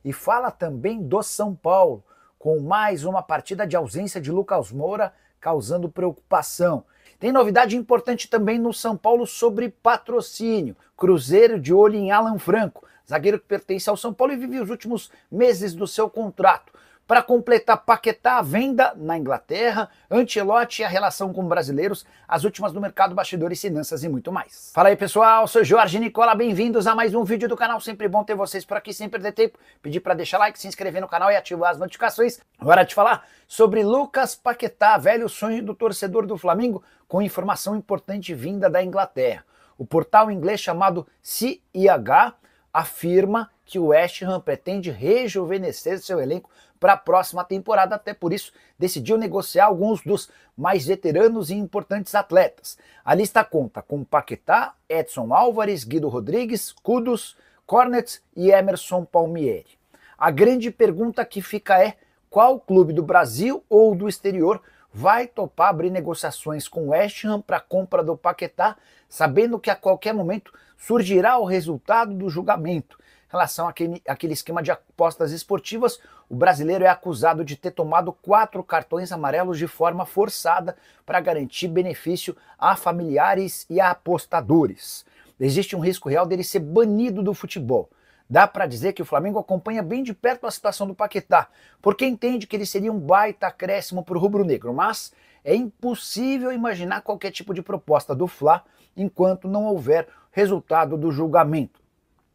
e fala também do São Paulo, com mais uma partida de ausência de Lucas Moura causando preocupação. Tem novidade importante também no São Paulo sobre patrocínio. Cruzeiro de olho em Alan Franco, zagueiro que pertence ao São Paulo e vive os últimos meses do seu contrato. Para completar, Paquetá, a venda na Inglaterra, Ancelotti e a relação com brasileiros, as últimas do mercado, bastidores, finanças e muito mais. Fala aí pessoal, sou Jorge Nicola, bem-vindos a mais um vídeo do canal, sempre bom ter vocês por aqui, sem perder tempo. Pedir para deixar like, se inscrever no canal e ativar as notificações. Hora de falar sobre Lucas Paquetá, velho sonho do torcedor do Flamengo, com informação importante vinda da Inglaterra. O portal inglês chamado CIH afirma que o West Ham pretende rejuvenescer seu elenco para a próxima temporada, até por isso decidiu negociar alguns dos mais veteranos e importantes atletas. A lista conta com Paquetá, Edson Álvares, Guido Rodrigues, Kudus, Cornet e Emerson Palmieri. A grande pergunta que fica é: qual clube do Brasil ou do exterior vai topar abrir negociações com o West Ham para a compra do Paquetá, sabendo que a qualquer momento surgirá o resultado do julgamento? Em relação àquele esquema de apostas esportivas, o brasileiro é acusado de ter tomado 4 cartões amarelos de forma forçada para garantir benefício a familiares e a apostadores. Existe um risco real dele ser banido do futebol. Dá para dizer que o Flamengo acompanha bem de perto a situação do Paquetá, porque entende que ele seria um baita acréscimo para o rubro-negro, mas é impossível imaginar qualquer tipo de proposta do Fla enquanto não houver resultado do julgamento.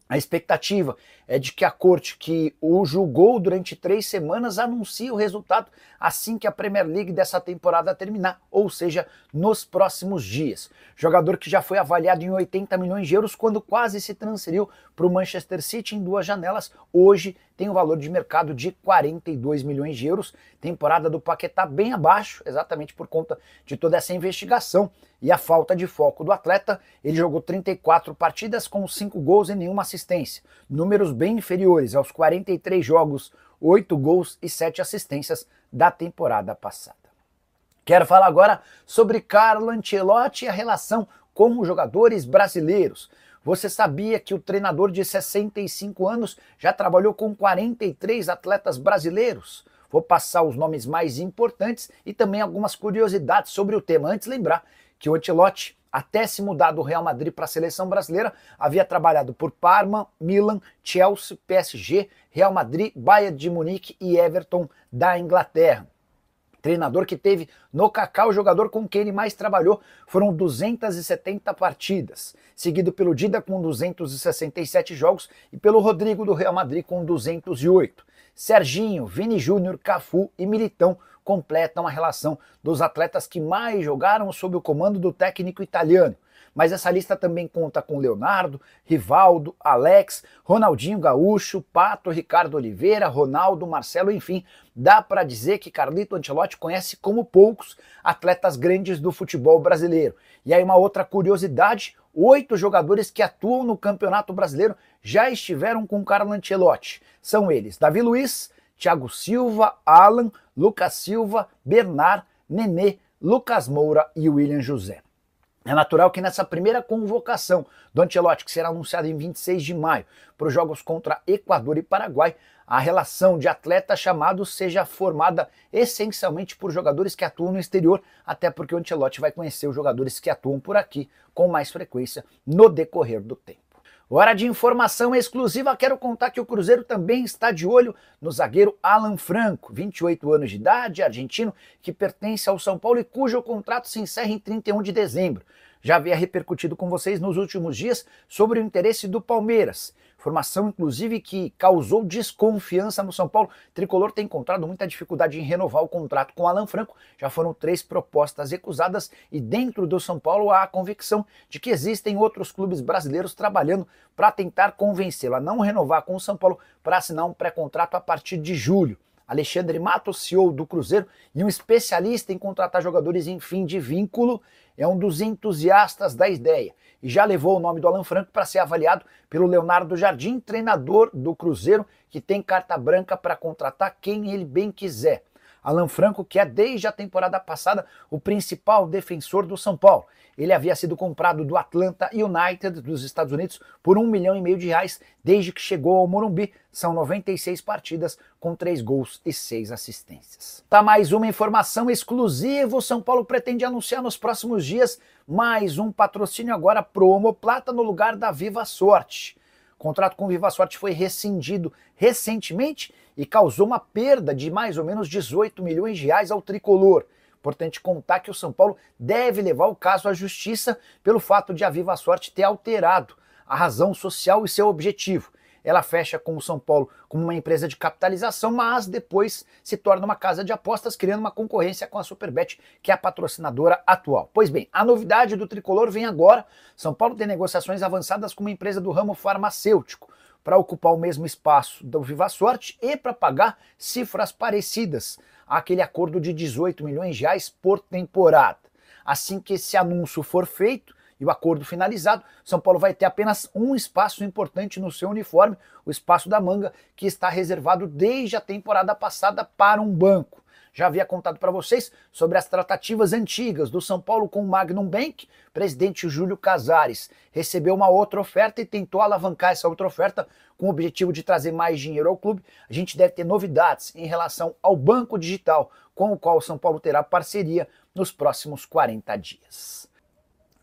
A expectativa é de que a corte que o julgou durante 3 semanas anuncie o resultado assim que a Premier League dessa temporada terminar, ou seja, nos próximos dias. Jogador que já foi avaliado em 80 milhões de euros quando quase se transferiu para o Manchester City em 2 janelas, hoje tem um valor de mercado de 42 milhões de euros. Temporada do Paquetá bem abaixo, exatamente por conta de toda essa investigação e a falta de foco do atleta. Ele jogou 34 partidas com 5 gols e nenhuma assistência, números bem inferiores aos 43 jogos, 8 gols e 7 assistências da temporada passada. Quero falar agora sobre Carlo Ancelotti e a relação com os jogadores brasileiros. Você sabia que o treinador de 65 anos já trabalhou com 43 atletas brasileiros? Vou passar os nomes mais importantes e também algumas curiosidades sobre o tema. Antes, lembrar que o Ancelotti, até se mudar do Real Madrid para a seleção brasileira, havia trabalhado por Parma, Milan, Chelsea, PSG, Real Madrid, Bayern de Munique e Everton da Inglaterra. Treinador que teve no Kaká, o jogador com quem ele mais trabalhou, foram 270 partidas, seguido pelo Dida com 267 jogos e pelo Rodrigo do Real Madrid com 208. Serginho, Vini Júnior, Cafu e Militão completam a relação dos atletas que mais jogaram sob o comando do técnico italiano. Mas essa lista também conta com Leonardo, Rivaldo, Alex, Ronaldinho Gaúcho, Pato, Ricardo Oliveira, Ronaldo, Marcelo, enfim, dá para dizer que Carlito Ancelotti conhece como poucos atletas grandes do futebol brasileiro. E aí uma outra curiosidade: 8 jogadores que atuam no Campeonato Brasileiro já estiveram com Carlo Ancelotti. São eles: Davi Luiz, Thiago Silva, Alan, Lucas Silva, Bernard, Nenê, Lucas Moura e William José. É natural que nessa primeira convocação do Ancelotti, que será anunciada em 26 de maio, para os jogos contra Equador e Paraguai, a relação de atletas chamados seja formada essencialmente por jogadores que atuam no exterior, até porque o Ancelotti vai conhecer os jogadores que atuam por aqui com mais frequência no decorrer do tempo. Hora de informação exclusiva, quero contar que o Cruzeiro também está de olho no zagueiro Alan Franco, 28 anos de idade, argentino, que pertence ao São Paulo e cujo contrato se encerra em 31 de dezembro. Já havia repercutido com vocês nos últimos dias sobre o interesse do Palmeiras. Informação, inclusive, que causou desconfiança no São Paulo. O tricolor tem encontrado muita dificuldade em renovar o contrato com Alan Franco. Já foram 3 propostas recusadas e dentro do São Paulo há a convicção de que existem outros clubes brasileiros trabalhando para tentar convencê-lo a não renovar com o São Paulo para assinar um pré-contrato a partir de julho. Alexandre Matos, CEO do Cruzeiro e um especialista em contratar jogadores em fim de vínculo, é um dos entusiastas da ideia e já levou o nome do Alan Franco para ser avaliado pelo Leonardo Jardim, treinador do Cruzeiro, que tem carta branca para contratar quem ele bem quiser. Alan Franco, que é desde a temporada passada o principal defensor do São Paulo. Ele havia sido comprado do Atlanta United dos Estados Unidos por R$1,5 milhão desde que chegou ao Morumbi. São 96 partidas com 3 gols e 6 assistências. Tá mais uma informação exclusiva. O São Paulo pretende anunciar nos próximos dias mais um patrocínio agora pro Omoplata no lugar da Viva Sorte. O contrato com Viva Sorte foi rescindido recentemente e causou uma perda de mais ou menos R$18 milhões ao tricolor. Importante contar que o São Paulo deve levar o caso à justiça pelo fato de a Viva Sorte ter alterado a razão social e seu objetivo. Ela fecha com o São Paulo como uma empresa de capitalização, mas depois se torna uma casa de apostas, criando uma concorrência com a Superbet, que é a patrocinadora atual. Pois bem, a novidade do tricolor vem agora. São Paulo tem negociações avançadas com uma empresa do ramo farmacêutico para ocupar o mesmo espaço do Viva Sorte e para pagar cifras parecidas àquele acordo de R$18 milhões por temporada. Assim que esse anúncio for feito e o acordo finalizado, São Paulo vai ter apenas um espaço importante no seu uniforme, o espaço da manga, que está reservado desde a temporada passada para um banco. Já havia contado para vocês sobre as tratativas antigas do São Paulo com o Magnum Bank. O presidente Júlio Casares recebeu uma outra oferta e tentou alavancar essa outra oferta com o objetivo de trazer mais dinheiro ao clube. A gente deve ter novidades em relação ao banco digital, com o qual o São Paulo terá parceria nos próximos 40 dias.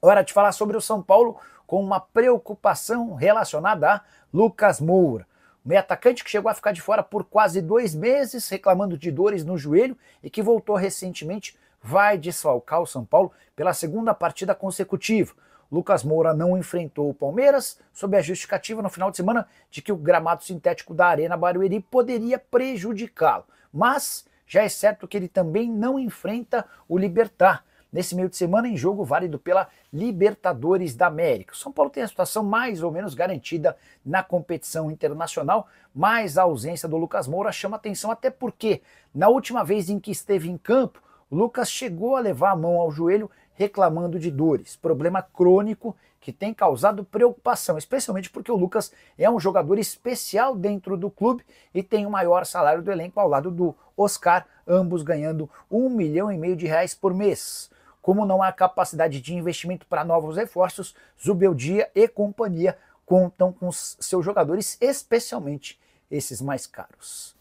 Hora de falar sobre o São Paulo com uma preocupação relacionada a Lucas Moura. O meio atacante que chegou a ficar de fora por quase 2 meses, reclamando de dores no joelho e que voltou recentemente, vai desfalcar o São Paulo pela segunda partida consecutiva. Lucas Moura não enfrentou o Palmeiras, sob a justificativa no final de semana de que o gramado sintético da Arena Barueri poderia prejudicá-lo. Mas já é certo que ele também não enfrenta o Libertad nesse meio de semana em jogo válido pela Libertadores da América. O São Paulo tem a situação mais ou menos garantida na competição internacional, mas a ausência do Lucas Moura chama atenção até porque na última vez em que esteve em campo, o Lucas chegou a levar a mão ao joelho reclamando de dores, problema crônico que tem causado preocupação, especialmente porque o Lucas é um jogador especial dentro do clube e tem o maior salário do elenco ao lado do Oscar, ambos ganhando R$1,5 milhão por mês. Como não há capacidade de investimento para novos reforços, Zubeldia e companhia contam com seus jogadores, especialmente esses mais caros.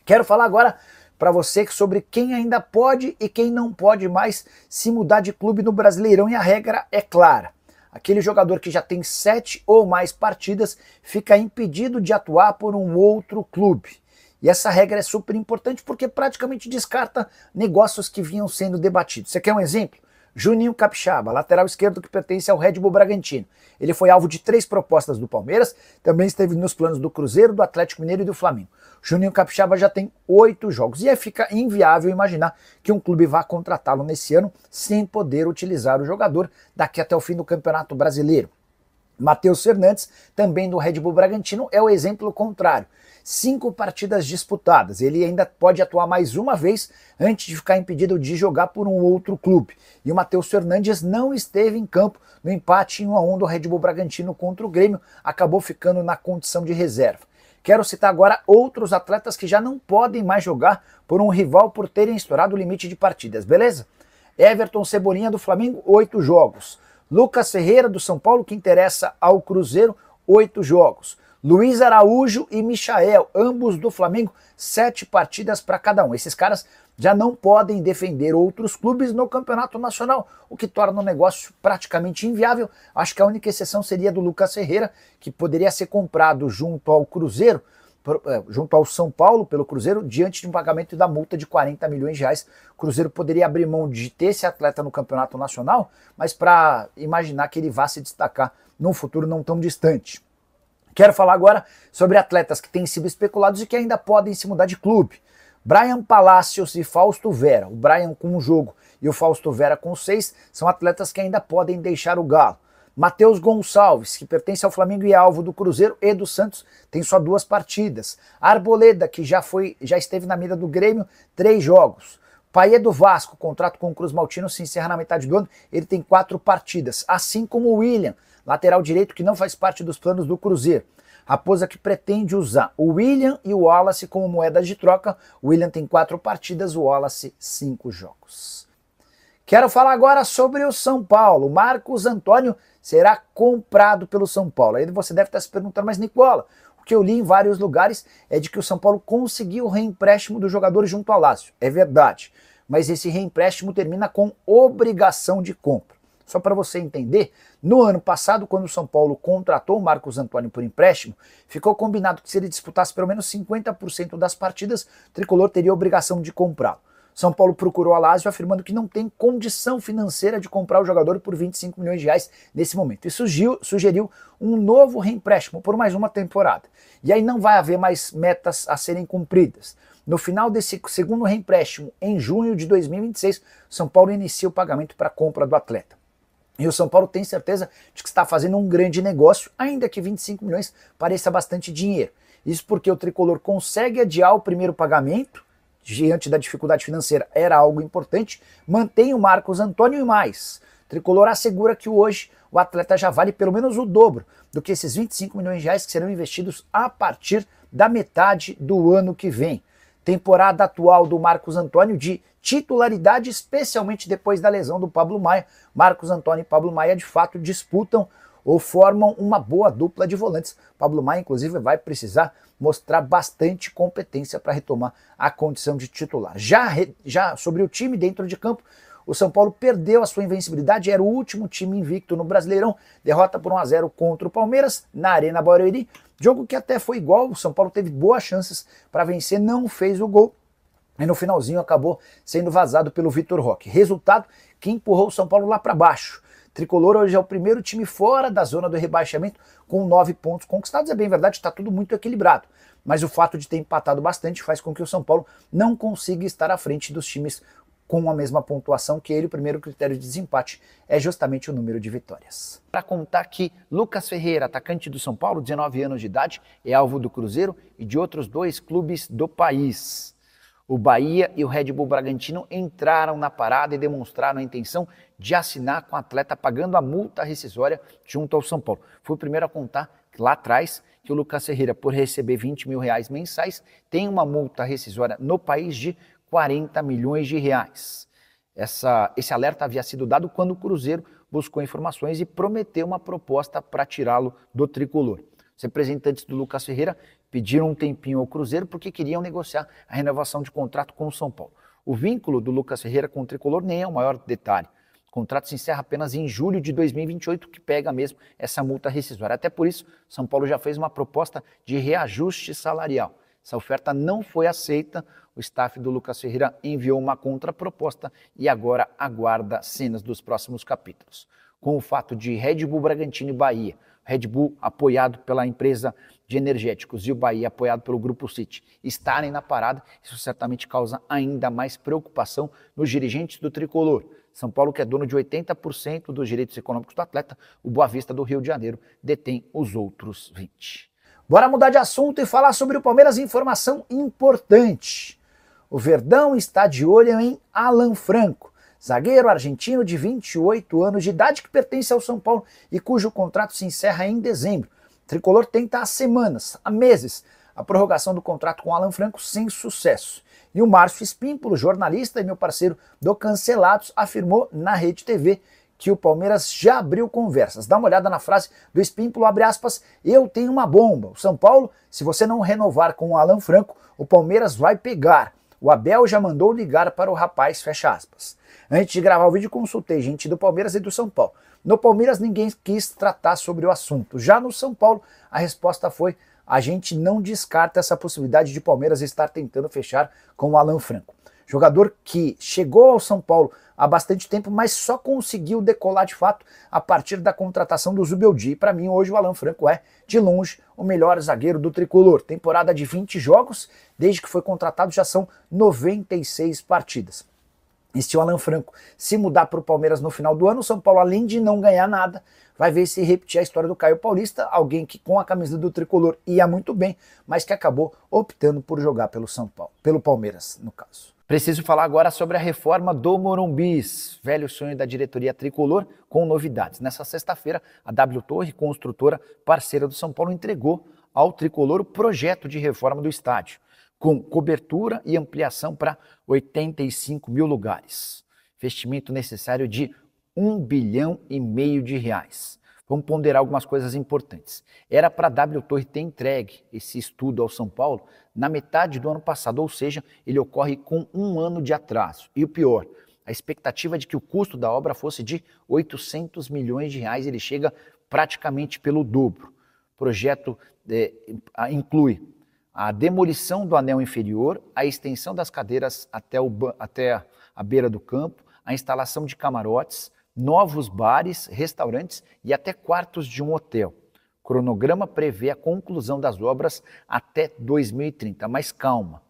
Quero falar agora para você sobre quem ainda pode e quem não pode mais se mudar de clube no Brasileirão, e a regra é clara. Aquele jogador que já tem 7 ou mais partidas fica impedido de atuar por um outro clube. E essa regra é super importante porque praticamente descarta negócios que vinham sendo debatidos. Você quer um exemplo? Juninho Capixaba, lateral esquerdo que pertence ao Red Bull Bragantino. Ele foi alvo de 3 propostas do Palmeiras, também esteve nos planos do Cruzeiro, do Atlético Mineiro e do Flamengo. Juninho Capixaba já tem 8 jogos e aí fica inviável imaginar que um clube vá contratá-lo nesse ano sem poder utilizar o jogador daqui até o fim do Campeonato Brasileiro. Matheus Fernandes, também do Red Bull Bragantino, é o exemplo contrário. 5 partidas disputadas, ele ainda pode atuar mais uma vez antes de ficar impedido de jogar por um outro clube. E o Matheus Fernandes não esteve em campo no empate em 1-1 do Red Bull Bragantino contra o Grêmio, acabou ficando na condição de reserva. Quero citar agora outros atletas que já não podem mais jogar por um rival por terem estourado o limite de partidas, beleza? Everton Cebolinha do Flamengo, 8 jogos. Lucas Ferreira do São Paulo, que interessa ao Cruzeiro, 8 jogos. Luiz Araújo e Michael, ambos do Flamengo, 7 partidas para cada um. Esses caras já não podem defender outros clubes no Campeonato Nacional, o que torna o negócio praticamente inviável. Acho que a única exceção seria do Lucas Ferreira, que poderia ser comprado junto ao Cruzeiro, junto ao São Paulo pelo Cruzeiro, diante de um pagamento da multa de R$40 milhões. O Cruzeiro poderia abrir mão de ter esse atleta no Campeonato Nacional, mas para imaginar que ele vá se destacar num futuro não tão distante. Quero falar agora sobre atletas que têm sido especulados e que ainda podem se mudar de clube. Bryan Palacios e Fausto Vera. O Bryan com 1 jogo e o Fausto Vera com 6 são atletas que ainda podem deixar o Galo. Matheus Gonçalves, que pertence ao Flamengo e é alvo do Cruzeiro e do Santos, tem só 2 partidas. Arboleda, que já esteve na mira do Grêmio, 3 jogos. Payet do Vasco, contrato com o Cruz Maltino se encerra na metade do ano, ele tem 4 partidas. Assim como o William, lateral direito que não faz parte dos planos do Cruzeiro. Raposa que pretende usar o William e o Wallace como moedas de troca. O William tem 4 partidas, o Wallace 5 jogos. Quero falar agora sobre o São Paulo. Marcos Antônio será comprado pelo São Paulo. Aí você deve estar se perguntando, mas Nicola, o que eu li em vários lugares é de que o São Paulo conseguiu o reempréstimo do jogador junto ao Lazio. É verdade, mas esse reempréstimo termina com obrigação de compra. Só para você entender, no ano passado, quando o São Paulo contratou o Marcos Antônio por empréstimo, ficou combinado que se ele disputasse pelo menos 50% das partidas, o Tricolor teria a obrigação de comprá-lo. São Paulo procurou a Lazio afirmando que não tem condição financeira de comprar o jogador por 25 milhões de reais nesse momento. E sugeriu um novo reempréstimo por mais uma temporada. E aí não vai haver mais metas a serem cumpridas. No final desse segundo reempréstimo, em junho de 2026, São Paulo inicia o pagamento para a compra do atleta. E o São Paulo tem certeza de que está fazendo um grande negócio, ainda que 25 milhões pareça bastante dinheiro. Isso porque o Tricolor consegue adiar o primeiro pagamento, diante da dificuldade financeira era algo importante, mantém o Marcos Antônio e mais. O Tricolor assegura que hoje o atleta já vale pelo menos o dobro do que esses 25 milhões de reais que serão investidos a partir da metade do ano que vem. Temporada atual do Marcos Antônio de titularidade, especialmente depois da lesão do Pablo Maia. Marcos Antônio e Pablo Maia de fato disputam ou formam uma boa dupla de volantes. Pablo Maia, inclusive, vai precisar mostrar bastante competência para retomar a condição de titular. Já sobre o time dentro de campo, o São Paulo perdeu a sua invencibilidade, era o último time invicto no Brasileirão, derrota por 1-0 contra o Palmeiras, na Arena Barueri, jogo que até foi igual, o São Paulo teve boas chances para vencer, não fez o gol, e no finalzinho acabou sendo vazado pelo Vitor Roque. Resultado que empurrou o São Paulo lá para baixo. Tricolor hoje é o primeiro time fora da zona do rebaixamento com 9 pontos conquistados. É bem verdade, está tudo muito equilibrado. Mas o fato de ter empatado bastante faz com que o São Paulo não consiga estar à frente dos times com a mesma pontuação que ele. O primeiro critério de desempate é justamente o número de vitórias. Para contar que Lucas Ferreira, atacante do São Paulo, 19 anos de idade, é alvo do Cruzeiro e de outros 2 clubes do país. O Bahia e o Red Bull Bragantino entraram na parada e demonstraram a intenção de assinar com o atleta pagando a multa rescisória junto ao São Paulo. Fui o primeiro a contar lá atrás que o Lucas Ferreira, por receber 20 mil reais mensais, tem uma multa rescisória no país de 40 milhões de reais. Esse alerta havia sido dado quando o Cruzeiro buscou informações e prometeu uma proposta para tirá-lo do Tricolor. Os representantes do Lucas Ferreira pediram um tempinho ao Cruzeiro porque queriam negociar a renovação de contrato com o São Paulo. O vínculo do Lucas Ferreira com o Tricolor nem é o maior detalhe. O contrato se encerra apenas em julho de 2028, que pega mesmo essa multa rescisória. Até por isso, São Paulo já fez uma proposta de reajuste salarial. Essa oferta não foi aceita, o staff do Lucas Ferreira enviou uma contraproposta e agora aguarda cenas dos próximos capítulos. Com o fato de Red Bull Bragantino e Bahia, Red Bull apoiado pela empresa de energéticos e o Bahia apoiado pelo Grupo City estarem na parada, isso certamente causa ainda mais preocupação nos dirigentes do Tricolor. São Paulo, que é dono de 80% dos direitos econômicos do atleta, o Boa Vista do Rio de Janeiro detém os outros 20%. Bora mudar de assunto e falar sobre o Palmeiras. Informação importante. O Verdão está de olho em Alan Franco, zagueiro argentino de 28 anos de idade que pertence ao São Paulo e cujo contrato se encerra em dezembro. O Tricolor tenta há semanas, há meses, a prorrogação do contrato com Alan Franco sem sucesso. E o Márcio Espímpolo, jornalista e meu parceiro do Cancelados, afirmou na Rede TV que o Palmeiras já abriu conversas. Dá uma olhada na frase do Espímpolo, abre aspas, eu tenho uma bomba. O São Paulo, se você não renovar com o Alan Franco, o Palmeiras vai pegar. O Abel já mandou ligar para o rapaz, fecha aspas. Antes de gravar o vídeo, consultei gente do Palmeiras e do São Paulo. No Palmeiras, ninguém quis tratar sobre o assunto. Já no São Paulo, a resposta foi, a gente não descarta essa possibilidade de Palmeiras estar tentando fechar com o Alan Franco. Jogador que chegou ao São Paulo há bastante tempo, mas só conseguiu decolar de fato a partir da contratação do Zubeldia. E para mim, hoje, o Alan Franco é, de longe, o melhor zagueiro do Tricolor. Temporada de 20 jogos, desde que foi contratado já são 96 partidas. E se o Alan Franco se mudar para o Palmeiras no final do ano, o São Paulo, além de não ganhar nada, vai ver se repetir a história do Caio Paulista, alguém que com a camisa do Tricolor ia muito bem, mas que acabou optando por jogar pelo São Paulo, pelo Palmeiras, no caso. Preciso falar agora sobre a reforma do Morumbis, velho sonho da diretoria tricolor, com novidades. Nessa sexta-feira, a W Torre, construtora parceira do São Paulo, entregou ao tricolor o projeto de reforma do estádio, com cobertura e ampliação para 85 mil lugares. Investimento necessário de R$1,5 bilhão de reais. Vamos ponderar algumas coisas importantes. Era para a W Torre ter entregue esse estudo ao São Paulo na metade do ano passado, ou seja, ele ocorre com um ano de atraso. E o pior, a expectativa de que o custo da obra fosse de 800 milhões de reais, ele chega praticamente pelo dobro. O projeto inclui a demolição do anel inferior, a extensão das cadeiras até a beira do campo, a instalação de camarotes, novos bares, restaurantes e até quartos de um hotel. O cronograma prevê a conclusão das obras até 2030, mas calma,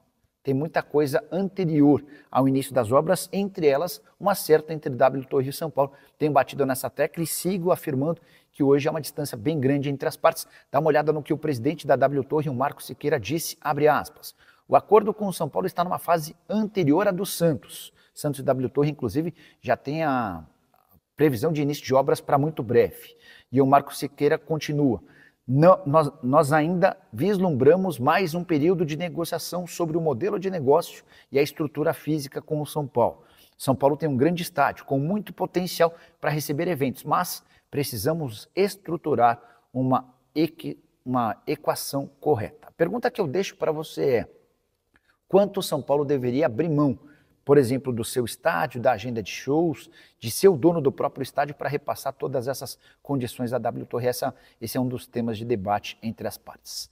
tem muita coisa anterior ao início das obras, entre elas um acerto entre W Torre e São Paulo. Tenho batido nessa tecla e sigo afirmando que hoje há uma distância bem grande entre as partes. Dá uma olhada no que o presidente da W Torre, o Marco Siqueira, disse, abre aspas, o acordo com o São Paulo está numa fase anterior à do Santos. Santos e W Torre, inclusive, já tem a previsão de início de obras para muito breve. E o Marco Siqueira continua. Nós ainda vislumbramos mais um período de negociação sobre o modelo de negócio e a estrutura física com o São Paulo. São Paulo tem um grande estádio com muito potencial para receber eventos, mas precisamos estruturar uma equação correta. A pergunta que eu deixo para você é: quanto o São Paulo deveria abrir mão, por exemplo, do seu estádio, da agenda de shows, de ser o dono do próprio estádio para repassar todas essas condições da W Torre? Esse é um dos temas de debate entre as partes.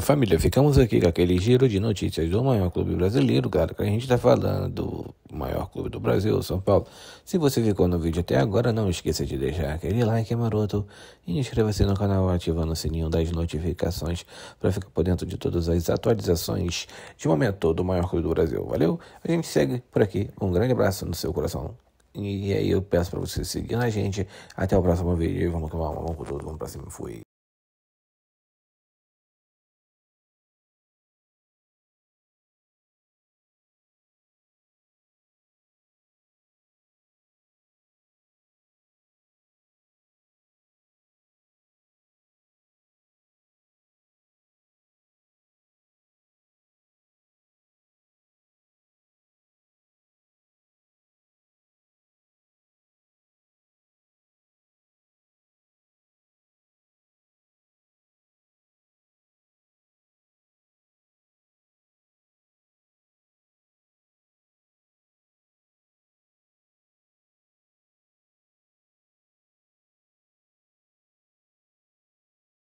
Família, ficamos aqui com aquele giro de notícias do maior clube brasileiro, cara, que a gente está falando do maior clube do Brasil, São Paulo. Se você ficou no vídeo até agora, não esqueça de deixar aquele like maroto e inscreva-se no canal ativando o sininho das notificações para ficar por dentro de todas as atualizações de momento do maior clube do Brasil. Valeu? A gente segue por aqui. Um grande abraço no seu coração. E aí eu peço para você seguir a gente. Até o próximo vídeo. Vamos tomar uma mão com tudo. Vamos pra cima. Fui.